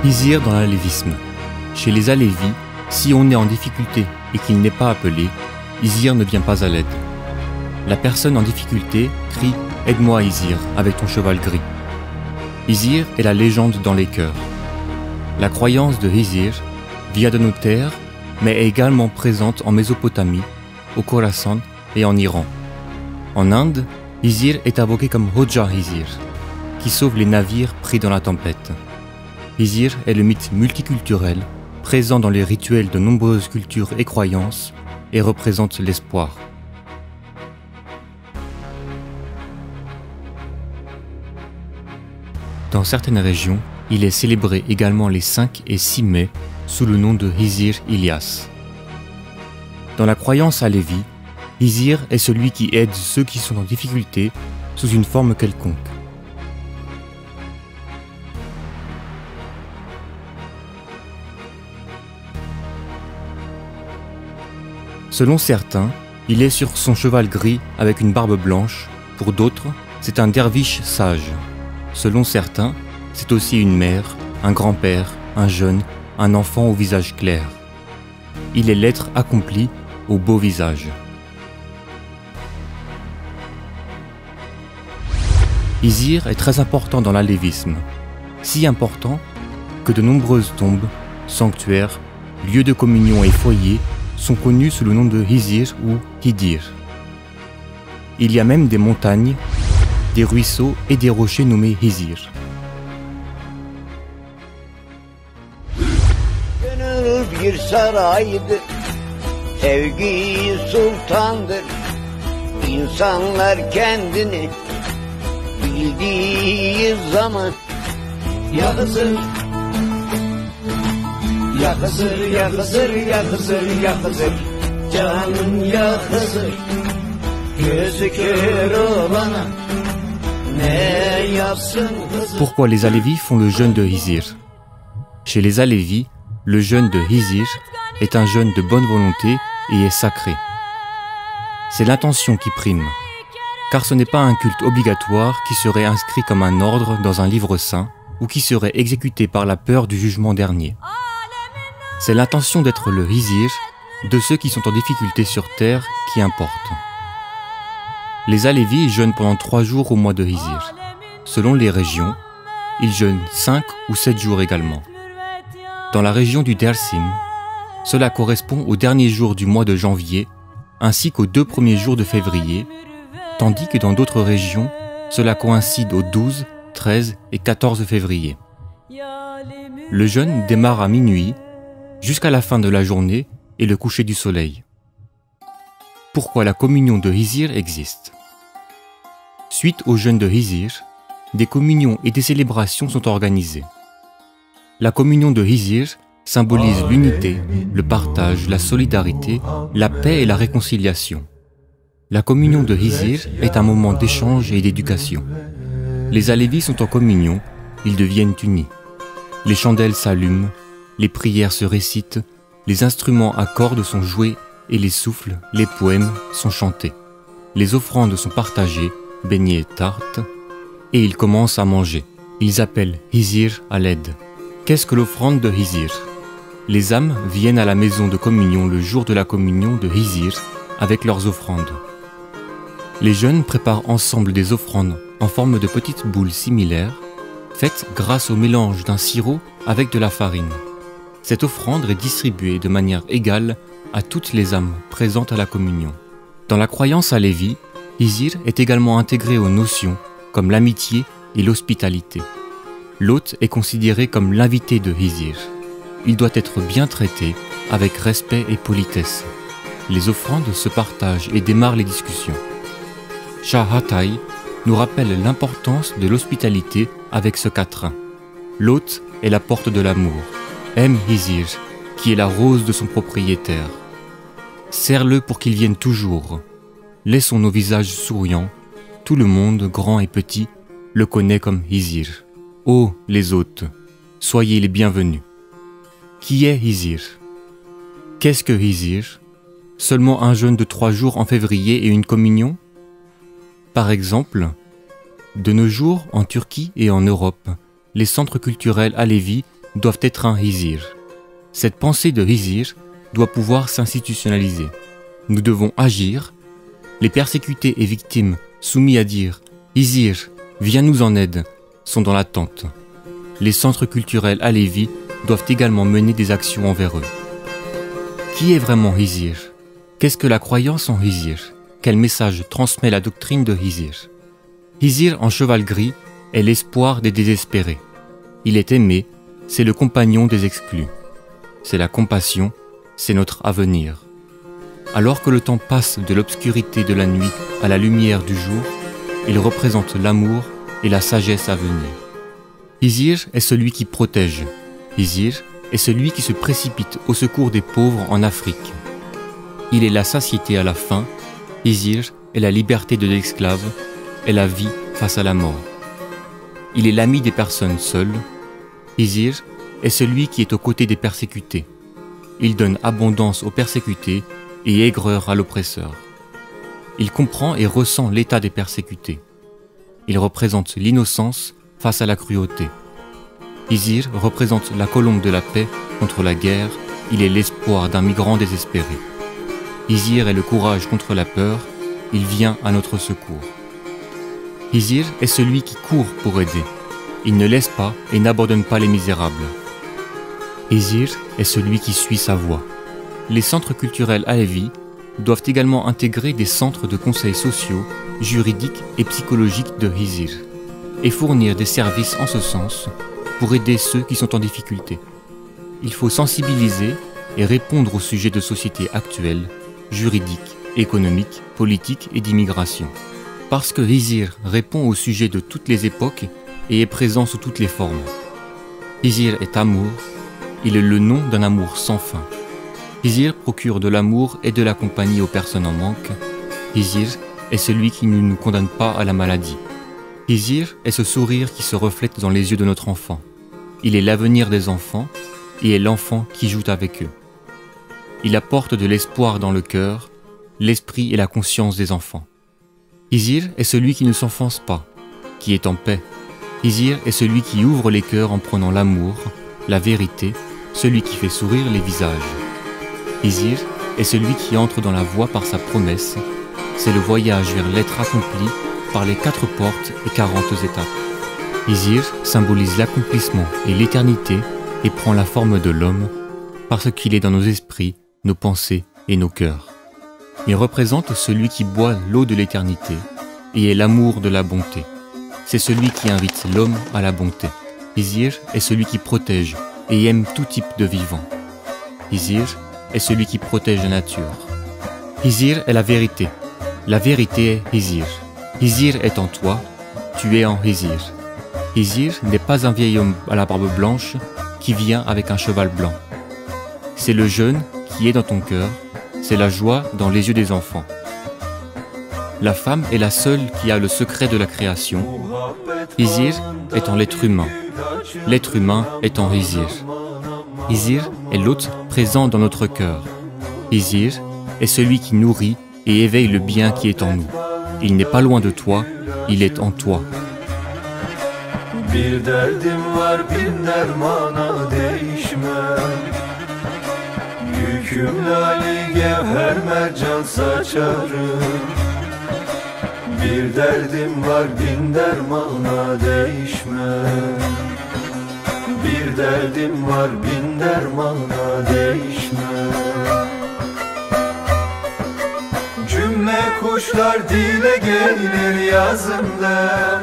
Hizir dans l'alévisme. Chez les Alévis, si on est en difficulté et qu'il n'est pas appelé, Hizir ne vient pas à l'aide. La personne en difficulté crie « Aide-moi Hizir avec ton cheval gris ». Hizir est la légende dans les cœurs. La croyance de Hizir vient de nos terres, mais est également présente en Mésopotamie, au Khorasan et en Iran. En Inde, Hizir est invoqué comme Hoja Hizir, qui sauve les navires pris dans la tempête. Hizir est le mythe multiculturel, présent dans les rituels de nombreuses cultures et croyances, et représente l'espoir. Dans certaines régions, il est célébré également les 5 et 6 mai sous le nom de Hizir Ilyas. Dans la croyance alévi, Hizir est celui qui aide ceux qui sont en difficulté sous une forme quelconque. Selon certains, il est sur son cheval gris avec une barbe blanche, pour d'autres, c'est un derviche sage. Selon certains, c'est aussi une mère, un grand-père, un jeune, un enfant au visage clair. Il est l'être accompli au beau visage. Hizir est très important dans l'alévisme, si important que de nombreuses tombes, sanctuaires, lieux de communion et foyers sont connus sous le nom de Hizir ou Hidir. Il y a même des montagnes, des ruisseaux et des rochers nommés Hizir. Gönül bir saraydır, sevgi sultandır. İnsanlar kendini bildiği zaman ya Hızır, ya Hızır, ya Hızır, ya Hızır, ya Hızır, canım ya Hızır, gözü kör olana ne yapsın Hızır. Pourquoi les Alévis font le jeûne de Hizir? Chez les Alévis, le jeûne de Hizir est un jeûne de bonne volonté et est sacré. C'est l'intention qui prime, car ce n'est pas un culte obligatoire qui serait inscrit comme un ordre dans un livre saint ou qui serait exécuté par la peur du jugement dernier. C'est l'intention d'être le Hizir de ceux qui sont en difficulté sur terre qui importe. Les Alévis jeûnent pendant 3 jours au mois de Hizir. Selon les régions, ils jeûnent 5 ou 7 jours également. Dans la région du Dersim, cela correspond au dernier jour du mois de janvier ainsi qu'aux 2 premiers jours de février, tandis que dans d'autres régions, cela coïncide aux 12, 13 et 14 février. Le jeûne démarre à minuit jusqu'à la fin de la journée et le coucher du soleil. Pourquoi la communion de Hizir existe? Suite au jeûne de Hizir, des communions et des célébrations sont organisées. La communion de Hizir symbolise l'unité, le partage, la solidarité, la paix et la réconciliation. La communion de Hizir est un moment d'échange et d'éducation. Les Alévis sont en communion, ils deviennent unis. Les chandelles s'allument, les prières se récitent, les instruments à cordes sont joués et les souffles, les poèmes sont chantés. Les offrandes sont partagées, beignets et tartes, et ils commencent à manger. Ils appellent Hizir à l'aide. Qu'est-ce que l'offrande de Hizir? Les âmes viennent à la maison de communion le jour de la communion de Hizir avec leurs offrandes. Les jeunes préparent ensemble des offrandes en forme de petites boules similaires, faites grâce au mélange d'un sirop avec de la farine. Cette offrande est distribuée de manière égale à toutes les âmes présentes à la communion. Dans la croyance alévi, Hizir est également intégré aux notions comme l'amitié et l'hospitalité. L'hôte est considéré comme l'invité de Hizir. Il doit être bien traité avec respect et politesse. Les offrandes se partagent et démarrent les discussions. Shah Hatay nous rappelle l'importance de l'hospitalité avec ce quatrain. L'hôte est la porte de l'amour. Aime Hizir, qui est la rose de son propriétaire. Serre-le pour qu'il vienne toujours. Laissons nos visages souriants. Tout le monde, grand et petit, le connaît comme Hizir. Ô les hôtes, soyez les bienvenus. Qui est Hizir? Qu'est-ce que Hizir? Seulement un jeûne de 3 jours en février et une communion? Par exemple, de nos jours, en Turquie et en Europe, les centres culturels alévis doivent être un Hizir. Cette pensée de Hizir doit pouvoir s'institutionnaliser. Nous devons agir. Les persécutés et victimes soumis à dire « Hizir, viens nous en aide » sont dans l'attente. Les centres culturels alévis doivent également mener des actions envers eux. Qui est vraiment Hizir? Qu'est-ce que la croyance en Hizir? Quel message transmet la doctrine de Hizir? Hizir en cheval gris est l'espoir des désespérés. Il est aimé, c'est le compagnon des exclus. C'est la compassion, c'est notre avenir. Alors que le temps passe de l'obscurité de la nuit à la lumière du jour, il représente l'amour et la sagesse à venir. Hizir est celui qui protège. Hizir est celui qui se précipite au secours des pauvres en Afrique. Il est la satiété à la faim. Hizir est la liberté de l'esclave et la vie face à la mort. Il est l'ami des personnes seules. Hizir est celui qui est aux côtés des persécutés. Il donne abondance aux persécutés et aigreur à l'oppresseur. Il comprend et ressent l'état des persécutés. Il représente l'innocence face à la cruauté. Hizir représente la colombe de la paix contre la guerre. Il est l'espoir d'un migrant désespéré. Hizir est le courage contre la peur. Il vient à notre secours. Hizir est celui qui court pour aider. Il ne laisse pas et n'abandonne pas les misérables. Hizir est celui qui suit sa voie. Les centres culturels alévis doivent également intégrer des centres de conseils sociaux, juridiques et psychologiques de Hizir et fournir des services en ce sens pour aider ceux qui sont en difficulté. Il faut sensibiliser et répondre aux sujets de société actuels, juridiques, économiques, politiques et d'immigration. Parce que Hizir répond aux sujets de toutes les époques et est présent sous toutes les formes. Hizir est amour, il est le nom d'un amour sans fin. Hizir procure de l'amour et de la compagnie aux personnes en manque. Hizir est celui qui ne nous condamne pas à la maladie. Hizir est ce sourire qui se reflète dans les yeux de notre enfant. Il est l'avenir des enfants et est l'enfant qui joue avec eux. Il apporte de l'espoir dans le cœur, l'esprit et la conscience des enfants. Hizir est celui qui ne s'enfonce pas, qui est en paix. Hizir est celui qui ouvre les cœurs en prenant l'amour, la vérité, celui qui fait sourire les visages. Hizir est celui qui entre dans la voie par sa promesse. C'est le voyage vers l'être accompli par les 4 portes et 40 étapes. Hizir symbolise l'accomplissement et l'éternité et prend la forme de l'homme parce qu'il est dans nos esprits, nos pensées et nos cœurs. Il représente celui qui boit l'eau de l'éternité et est l'amour de la bonté. C'est celui qui invite l'homme à la bonté. Hizir est celui qui protège et aime tout type de vivant. Hizir est celui qui protège la nature. Hizir est la vérité. La vérité est Hizir. Hizir est en toi, tu es en Hizir. Hizir n'est pas un vieil homme à la barbe blanche qui vient avec un cheval blanc. C'est le jeune qui est dans ton cœur, c'est la joie dans les yeux des enfants. La femme est la seule qui a le secret de la création. Hizir est en l'être humain. L'être humain est en Hizir. Hizir est l'hôte présent dans notre cœur. Hizir est celui qui nourrit et éveille le bien qui est en nous. Il n'est pas loin de toi, il est en toi. Bir derdim var bin dermana değişmem. Yüküm lali gevher mercan saçarım. Bir derdim var bin dermana değişmem. Bir derdim var bin dermana değişmem. Cümle kuşlar dile gelir yazımda.